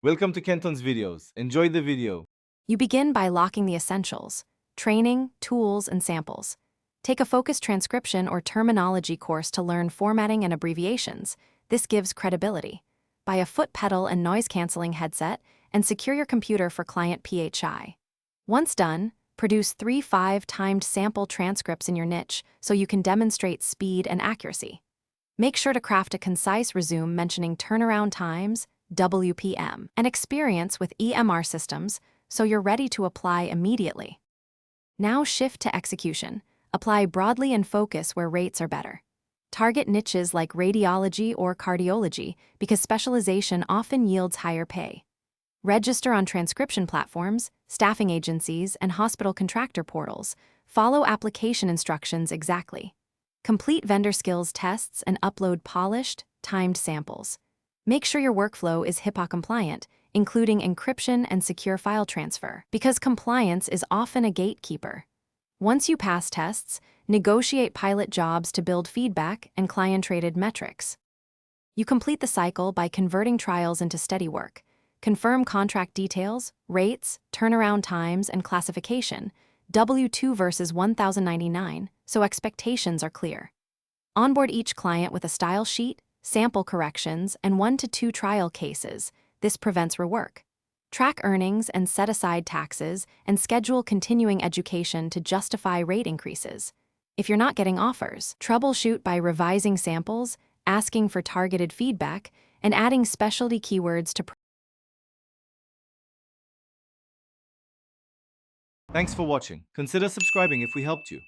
Welcome to Kenton's videos. Enjoy the video. You begin by locking the essentials: training, tools, and samples. Take a focused transcription or terminology course to learn formatting and abbreviations. This gives credibility. Buy a foot pedal and noise-canceling headset, and secure your computer for client PHI. Once done, produce 3-5 timed sample transcripts in your niche so you can demonstrate speed and accuracy. Make sure to craft a concise resume mentioning turnaround times, WPM, and experience with EMR systems so you're ready to apply immediately. Now shift to execution. Apply broadly and focus where rates are better. Target niches like radiology or cardiology because specialization often yields higher pay. Register on transcription platforms, staffing agencies, and hospital contractor portals. Follow application instructions exactly. Complete vendor skills tests and upload polished, timed samples. Make sure your workflow is HIPAA compliant, including encryption and secure file transfer, because compliance is often a gatekeeper. Once you pass tests, negotiate pilot jobs to build feedback and client-rated metrics. You complete the cycle by converting trials into steady work. Confirm contract details, rates, turnaround times, and classification, W-2 versus 1099, so expectations are clear. Onboard each client with a style sheet, sample corrections, and 1 to 2 trial cases. This prevents rework. Track earnings and set aside taxes, and schedule continuing education to justify rate increases. If you're not getting offers, troubleshoot by revising samples, asking for targeted feedback, and adding specialty keywords to. Thanks for watching. Consider subscribing if we helped you.